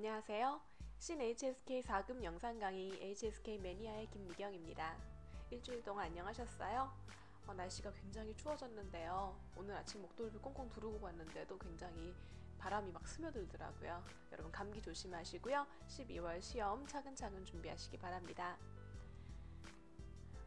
안녕하세요. 신 HSK 4급 영상 강의 HSK 매니아의 김미경입니다. 일주일 동안 안녕하셨어요? 날씨가 굉장히 추워졌는데요. 오늘 아침 목도리를 꽁꽁 두르고 갔는데도 굉장히 바람이 막 스며들더라고요. 여러분 감기 조심하시고요. 12월 시험 차근차근 준비하시기 바랍니다.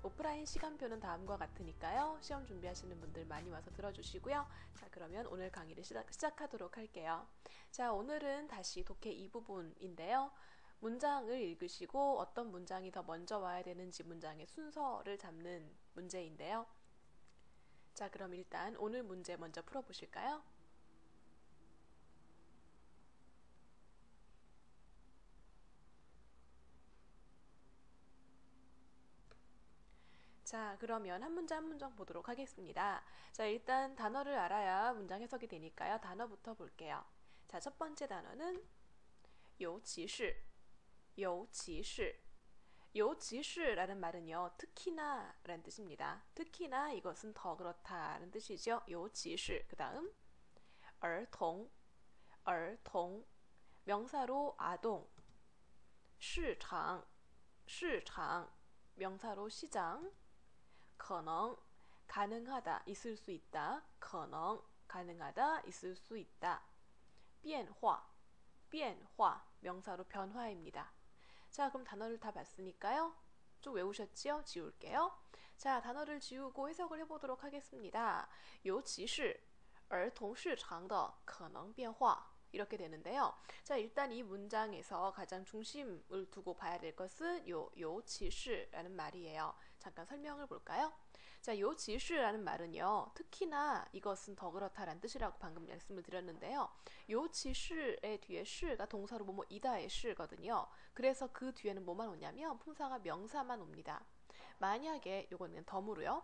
오프라인 시간표는 다음과 같으니까요. 시험 준비하시는 분들 많이 와서 들어주시고요. 자, 그러면 오늘 강의를 시작하도록 할게요. 자, 오늘은 다시 독해 2부분인데요. 문장을 읽으시고 어떤 문장이 더 먼저 와야 되는지 문장의 순서를 잡는 문제인데요. 자, 그럼 일단 오늘 문제 먼저 풀어보실까요? 자, 그러면 한 문장 한 문장 보도록 하겠습니다. 자, 일단 단어를 알아야 문장 해석이 되니까요. 단어부터 볼게요. 자, 첫 번째 단어는 尤其是, 尤其是. 尤其是라는 말은요, 특히나 라는 뜻입니다. 특히나 이것은 더 그렇다 라는 뜻이죠. 尤其是. 그 다음 儿童, 儿童. 명사로 아동. 市场, 市场. 명사로 시장. 可能 가능하다 있을 수 있다 可能 가능하다 있을 수 있다 变化 变化 명사로 변화입니다. 자, 그럼 단어를 다 봤으니까요. 쭉 외우셨지요? 지울게요. 자, 단어를 지우고 해석을 해보도록 하겠습니다. 尤其是儿童市场的可能变化 이렇게 되는데요. 자, 일단 이 문장에서 가장 중심을 두고 봐야 될 것은 尤其是라는 말이에요. 잠깐 설명을 볼까요? 자, 尤其是라는 말은요, 특히나 이것은 더 그렇다라는 뜻이라고 방금 말씀을 드렸는데요. 尤其是의 뒤에 시가 동사로 뭐뭐이다의 시거든요. 그래서 그 뒤에는 뭐만 오냐면 품사가 명사만 옵니다. 만약에 요거는 덤으로요.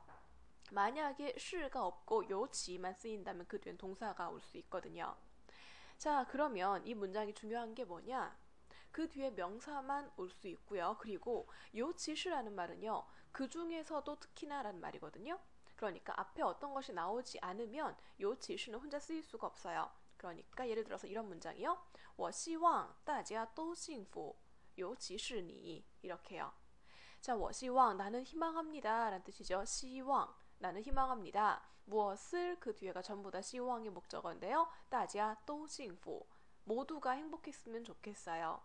만약에 시가 없고 尤其만 쓰인다면 그 뒤엔 동사가 올 수 있거든요. 자, 그러면 이 문장이 중요한 게 뭐냐? 그 뒤에 명사만 올 수 있고요. 그리고 尤其是라는 말은요. 그 중에서도 특히나 라는 말이거든요. 그러니까 앞에 어떤 것이 나오지 않으면 尤其是는 혼자 쓰일 수가 없어요. 그러니까 예를 들어서 이런 문장이요. 我希望大家都幸福尤其是你 이렇게요. 자, 我希望 나는 희망합니다 라는 뜻이죠. 希望 나는 희망합니다. 무엇을 그 뒤에가 전부 다 시황의 목적어인데요. 大家都幸福 모두가 행복했으면 좋겠어요.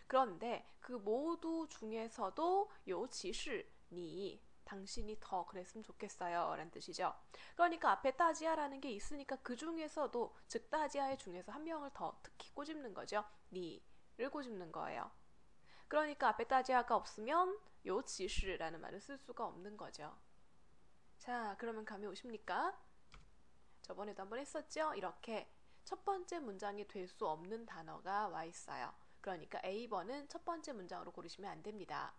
그런데 그 모두 중에서도 尤其是你 당신이 더 그랬으면 좋겠어요 라는 뜻이죠. 그러니까 앞에 따지야라는 게 있으니까 그 중에서도 즉 따지야의 중에서 한 명을 더 특히 꼬집는 거죠. 니를 꼬집는 거예요. 그러니까 앞에 따지야가 없으면 尤其是라는 말을 쓸 수가 없는 거죠. 자, 그러면 감이 오십니까? 저번에도 한번 했었죠? 이렇게 첫 번째 문장이 될 수 없는 단어가 와 있어요. 그러니까 A번은 첫 번째 문장으로 고르시면 안 됩니다.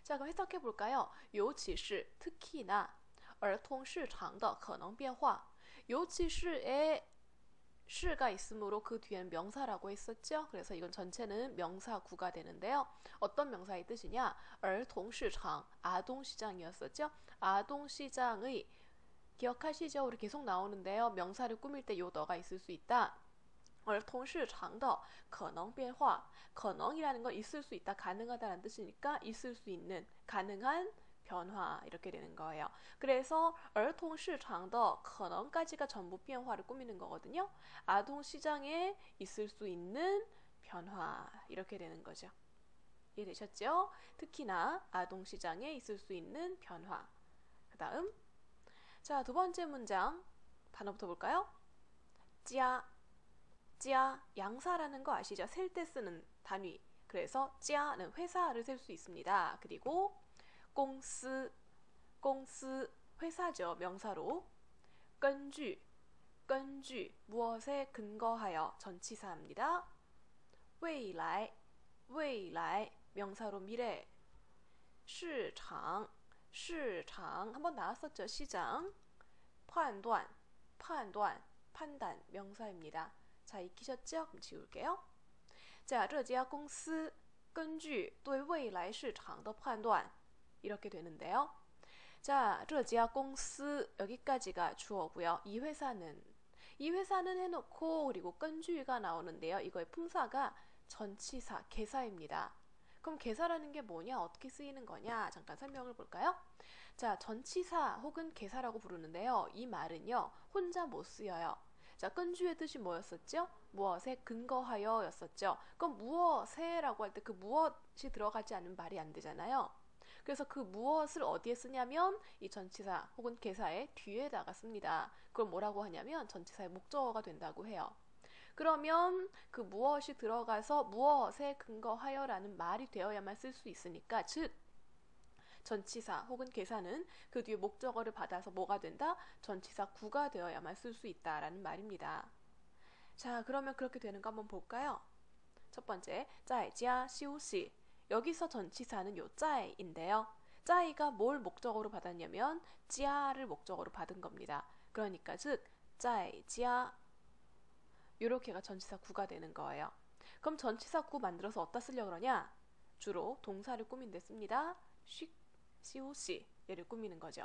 자, 그럼 해석해 볼까요? 尤其是 특히나 儿童市场的可能变化尤其是에 시가 있으므로 그 뒤에는 명사라고 했었죠. 그래서 이건 전체는 명사구가 되는데요. 어떤 명사의 뜻이냐? 儿童市场 아동시장이었었죠. 아동시장의 기억하시죠? 우리 계속 나오는데요. 명사를 꾸밀 때 요 너가 있을 수 있다. 儿童市场的可能变化 可能이라는 건 있을 수 있다, 가능하다라는 뜻이니까 있을 수 있는, 가능한 변화 이렇게 되는 거예요. 그래서 儿童市场的可能까지가 전부 변화를 꾸미는 거거든요. 아동 시장에 있을 수 있는 변화 이렇게 되는 거죠. 이해되셨죠? 특히나 아동 시장에 있을 수 있는 변화. 그 다음 자, 두 번째 문장 단어부터 볼까요? 家 양사라는 거 아시죠? 셀 때 쓰는 단위. 그래서 家는 회사를 셀 수 있습니다. 그리고 公司 회사죠. 명사로 根据 무엇에 근거하여 전치사입니다. 未来 명사로 미래 市场 한번 나왔었죠. 시장 判断 판단 명사입니다. 자, 익히셨죠? 그럼 지울게요. 자, 这家公司根据对未来市场的判断 이렇게 되는데요. 자, 这家公司 여기까지가 주어고요. 이 회사는 해놓고 그리고 根据가 나오는데요. 이거의 품사가 전치사, 개사입니다. 그럼 개사라는 게 뭐냐? 어떻게 쓰이는 거냐? 잠깐 설명을 볼까요? 자, 전치사 혹은 개사라고 부르는데요. 이 말은요, 혼자 못 쓰여요. 자, 끈주의 뜻이 뭐였었죠? 무엇에 근거하여 였었죠. 그럼 무엇에라고 할 때 그 무엇이 들어가지 않으면 말이 안 되잖아요. 그래서 그 무엇을 어디에 쓰냐면 이 전치사 혹은 개사의 뒤에다가 씁니다. 그걸 뭐라고 하냐면 전치사의 목적어가 된다고 해요. 그러면 그 무엇이 들어가서 무엇에 근거하여라는 말이 되어야만 쓸 수 있으니까, 즉 전치사 혹은 개사는 그 뒤에 목적어를 받아서 뭐가 된다? 전치사 구가 되어야만 쓸 수 있다라는 말입니다. 자, 그러면 그렇게 되는 거 한번 볼까요? 첫 번째, 在家休息. 여기서 전치사는 요 在인데요. 在가 뭘 목적어로 받았냐면 家를 목적어로 받은 겁니다. 그러니까 즉 在家 요렇게가 전치사 구가 되는 거예요. 그럼 전치사 구 만들어서 어디다 쓰려고 그러냐? 주로 동사를 꾸민 데 씁니다. 쉬, 시우시 얘를 꾸미는 거죠.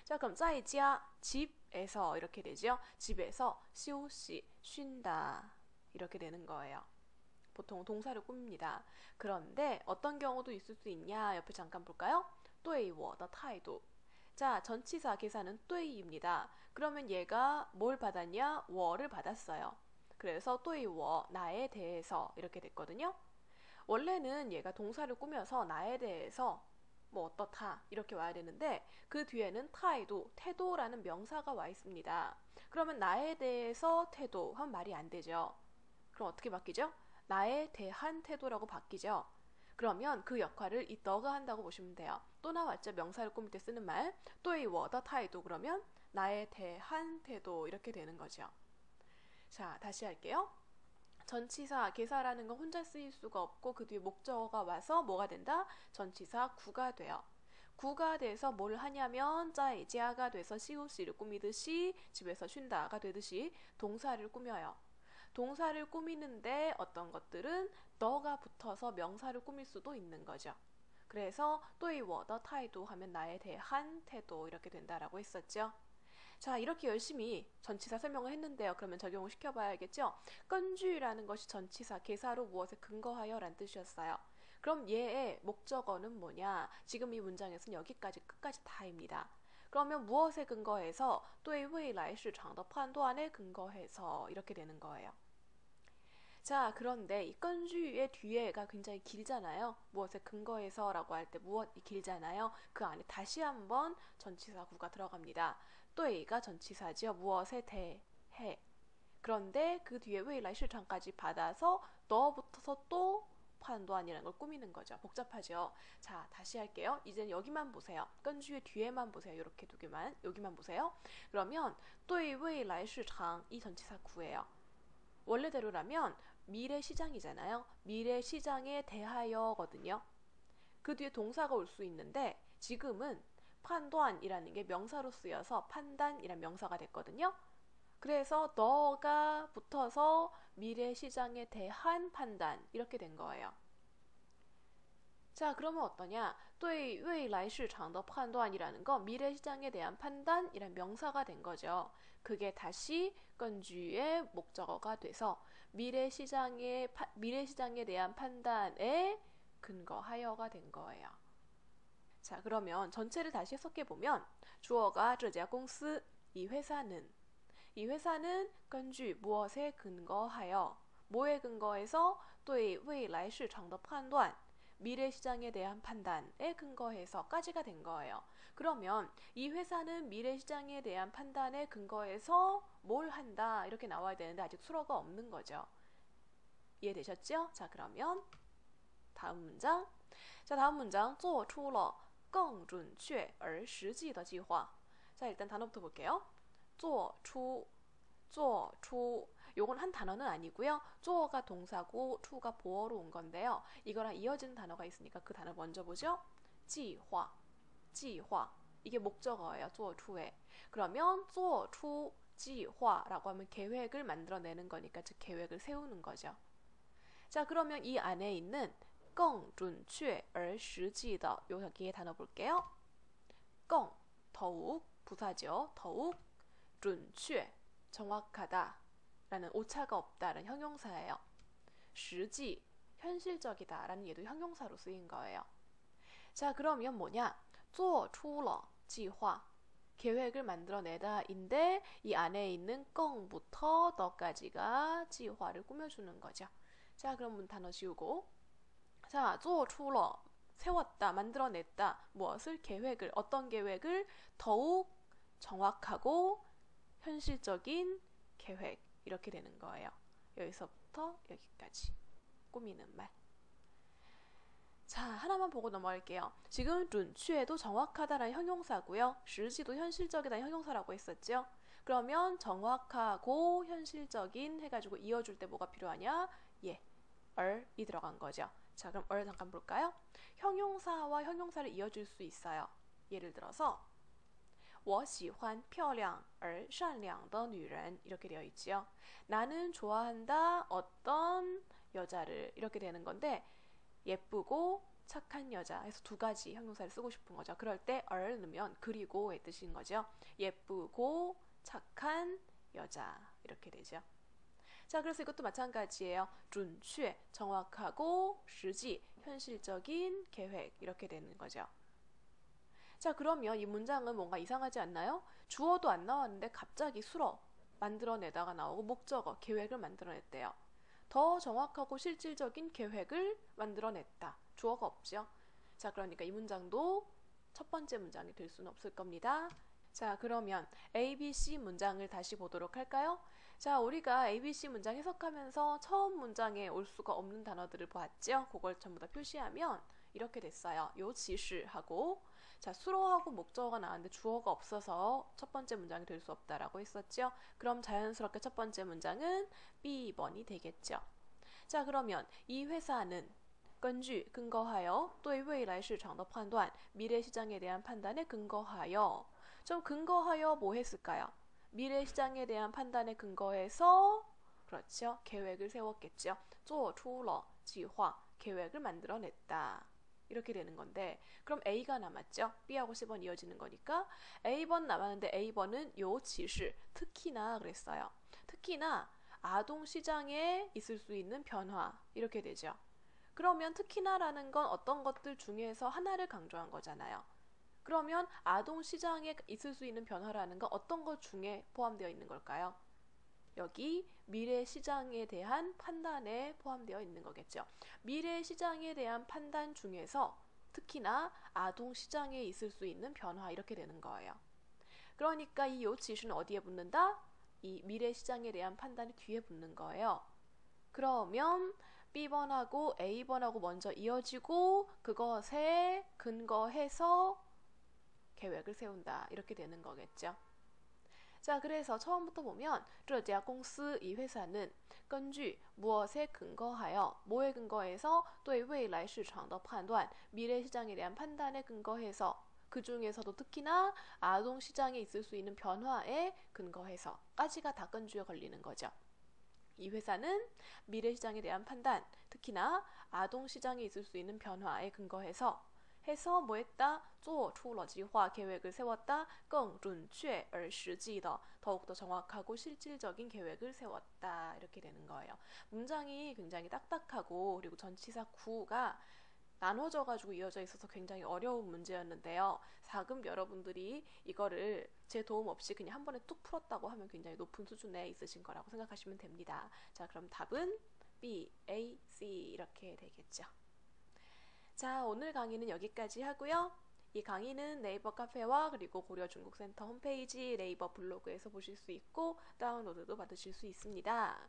자, 그럼 在家 집에서 이렇게 되죠. 집에서 시우시 쉰다 이렇게 되는 거예요. 보통 동사를 꾸밉니다. 그런데 어떤 경우도 있을 수 있냐? 옆에 잠깐 볼까요? 对我的态度. 자, 전치사 계사는 对입니다. 그러면 얘가 뭘 받았냐? 我를 받았어요. 그래서 对我 나에 대해서 이렇게 됐거든요. 원래는 얘가 동사를 꾸며서 나에 대해서 뭐 어떻다 이렇게 와야 되는데 그 뒤에는 타이도 태도라는 명사가 와 있습니다. 그러면 나에 대해서 태도 하면 말이 안 되죠. 그럼 어떻게 바뀌죠? 나에 대한 태도라고 바뀌죠. 그러면 그 역할을 이 너가 한다고 보시면 돼요. 또 나왔죠. 명사를 꾸밀 때 쓰는 말. 对我的态度 그러면 나에 대한 태도 이렇게 되는 거죠. 자, 다시 할게요. 전치사, 개사라는 건 혼자 쓰일 수가 없고 그 뒤에 목적어가 와서 뭐가 된다? 전치사 구가 돼요. 구가 돼서 뭘 하냐면 在家가 돼서 시우시를 꾸미듯이 집에서 쉰다가 되듯이 동사를 꾸며요. 동사를 꾸미는데 어떤 것들은 너가 붙어서 명사를 꾸밀 수도 있는 거죠. 그래서 对我的态度 하면 나에 대한 태도 이렇게 된다라고 했었죠. 자, 이렇게 열심히 전치사 설명을 했는데요. 그러면 적용을 시켜봐야겠죠. 根据라는 것이 전치사, 개사로 무엇에 근거하여 라는 뜻이었어요. 그럼 얘의 목적어는 뭐냐? 지금 이 문장에서는 여기까지 끝까지 다입니다. 그러면 무엇에 근거해서 对未来市场的判断에 근거해서 이렇게 되는 거예요. 자, 그런데 이 건주의 뒤에가 굉장히 길잖아요. 무엇에 근거해서 라고 할 때 무엇이 길잖아요. 그 안에 다시 한번 전치사 구가 들어갑니다. 对가 전치사죠. 무엇에 대해. 그런데 그 뒤에 未来市场까지 받아서 너 붙어서 또 판도안이라는 걸 꾸미는 거죠. 복잡하죠. 자, 다시 할게요. 이제는 여기만 보세요. 건주의 뒤에만 보세요. 이렇게 두 개만. 여기만 보세요. 그러면 对未来市场 이 전치사 구예요. 원래대로라면 미래 시장이잖아요. 미래 시장에 대하여거든요. 그 뒤에 동사가 올 수 있는데 지금은 판단이라는 게 명사로 쓰여서 판단이란 명사가 됐거든요. 그래서 너가 붙어서 미래 시장에 대한 판단 이렇게 된 거예요. 자, 그러면 어떠냐? 对未来市场的判断이라는 거 미래 시장에 대한 판단이란 명사가 된 거죠. 그게 다시 건주의 목적어가 돼서 미래 시장에 대한 판단에 근거하여가 된 거예요. 자, 그러면 전체를 다시 해석해 보면 주어가 这家公司 이 회사는 건주 무엇에 근거하여 뭐에 근거해서 对未来市场的判断 미래 시장에 대한 판단에 근거해서까지가 된 거예요. 그러면 이 회사는 미래 시장에 대한 판단에 근거해서 뭘 한다 이렇게 나와야 되는데 아직 수로가 없는 거죠. 이해되셨죠? 자, 그러면 다음 문장. 자, 다음 문장 做出了更准确而实际的计划. 자, 일단 단어부터 볼게요. 做出 요건 한 단어는 아니고요. 做가 동사고 出가 보어로 온 건데요. 이거랑 이어지는 단어가 있으니까 그 단어 먼저 보죠. 计划 이게 목적어예요. 做出에. 그러면 做出计划라고 하면 계획을 만들어내는 거니까 즉 계획을 세우는 거죠. 자, 그러면 이 안에 있는 更准确而实际的 여기에 단어 볼게요. 更 더욱 부사죠. 더욱 准确 정확하다 라는 오차가 없다라는 형용사예요. 实际 현실적이다라는 얘도 형용사로 쓰인 거예요. 자, 그러면 뭐냐? 做出了计划. 계획을 만들어내다인데 이 안에 있는 껑부터 너까지가 지화를 꾸며주는 거죠. 자, 그럼 단어 지우고. 자, 做出了 세웠다, 만들어냈다. 무엇을? 계획을. 어떤 계획을? 더욱 정확하고 현실적인 계획. 이렇게 되는 거예요. 여기서부터 여기까지 꾸미는 말. 자, 하나만 보고 넘어갈게요. 지금 准确도 정확하다라는 형용사고요. 实际도 현실적이다는 형용사라고 했었죠. 그러면 정확하고 현실적인 해가지고 이어줄 때 뭐가 필요하냐? 예, er이 들어간 거죠. 자, 그럼 er 잠깐 볼까요? 형용사와 형용사를 이어줄 수 있어요. 예를 들어서 我喜欢漂亮而善良的女人 이렇게 되어 있지요. 나는 좋아한다 어떤 여자를 이렇게 되는 건데 예쁘고 착한 여자 해서 두 가지 형용사를 쓰고 싶은 거죠. 그럴 때 er 넣으면 그리고의 뜻인 거죠. 예쁘고 착한 여자 이렇게 되죠. 자, 그래서 이것도 마찬가지예요. 准确 정확하고 实际 현실적인 계획 이렇게 되는 거죠. 자, 그러면 이 문장은 뭔가 이상하지 않나요? 주어도 안 나왔는데 갑자기 수로 만들어내다가 나오고 목적어 계획을 만들어냈대요. 더 정확하고 실질적인 계획을 만들어냈다. 주어가 없죠. 자, 그러니까 이 문장도 첫 번째 문장이 될 수는 없을 겁니다. 자, 그러면 A, B, C 문장을 다시 보도록 할까요? 자, 우리가 A, B, C 문장 해석하면서 처음 문장에 올 수가 없는 단어들을 보았죠. 그걸 전부 다 표시하면 이렇게 됐어요. 尤其是 하고 자, 수로하고 목적어가 나왔는데 주어가 없어서 첫 번째 문장이 될 수 없다라고 했었죠. 그럼 자연스럽게 첫 번째 문장은 B번이 되겠죠. 자, 그러면 이 회사는 根据 근거하여 对未来市场的判断 미래 시장에 대한 판단에 근거하여 좀 근거하여 뭐 했을까요? 미래 시장에 대한 판단에 근거해서 그렇죠. 계획을 세웠겠죠. 做出了计划 계획을 만들어냈다. 이렇게 되는 건데 그럼 A가 남았죠. B하고 C번 이어지는 거니까 A번 남았는데 A번은 尤其是 특히나 그랬어요. 특히나 아동시장에 있을 수 있는 변화 이렇게 되죠. 그러면 특히나라는 건 어떤 것들 중에서 하나를 강조한 거잖아요. 그러면 아동시장에 있을 수 있는 변화라는 건 어떤 것 중에 포함되어 있는 걸까요? 여기 미래시장에 대한 판단에 포함되어 있는 거겠죠. 미래시장에 대한 판단 중에서 특히나 아동시장에 있을 수 있는 변화 이렇게 되는 거예요. 그러니까 이 요치수는 어디에 붙는다? 이 미래시장에 대한 판단이 뒤에 붙는 거예요. 그러면 B번하고 A번하고 먼저 이어지고 그것에 근거해서 계획을 세운다 이렇게 되는 거겠죠. 자, 그래서 처음부터 보면 这家公司 이 회사는 根据 무엇에 근거하여 뭐에 근거해서 对未来市场的判断 미래 시장에 대한 판단에 근거해서 그 중에서도 특히나 아동 시장에 있을 수 있는 변화에 근거해서까지가 다 끈주에 걸리는 거죠. 이 회사는 미래 시장에 대한 판단, 특히나 아동 시장에 있을 수 있는 변화에 근거해서 뭐 했다? 做出了计划 계획을 세웠다. 更准确而实际的 더욱더 정확하고 실질적인 계획을 세웠다. 이렇게 되는 거예요. 문장이 굉장히 딱딱하고 그리고 전치사 구가 나눠져가지고 이어져 있어서 굉장히 어려운 문제였는데요. 가끔 여러분들이 이거를 제 도움 없이 그냥 한 번에 뚝 풀었다고 하면 굉장히 높은 수준에 있으신 거라고 생각하시면 됩니다. 자, 그럼 답은 B, A, C 이렇게 되겠죠. 자, 오늘 강의는 여기까지 하고요. 이 강의는 네이버 카페와 그리고 고려중국센터 홈페이지 네이버 블로그에서 보실 수 있고 다운로드도 받으실 수 있습니다.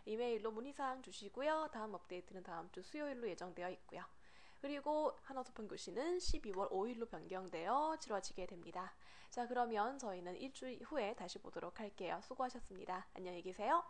이메일로 문의사항 주시고요. 다음 업데이트는 다음 주 수요일로 예정되어 있고요. 그리고 한어소폰 교시는 12월 5일로 변경되어 치러지게 됩니다. 자, 그러면 저희는 일주일 후에 다시 보도록 할게요. 수고하셨습니다. 안녕히 계세요.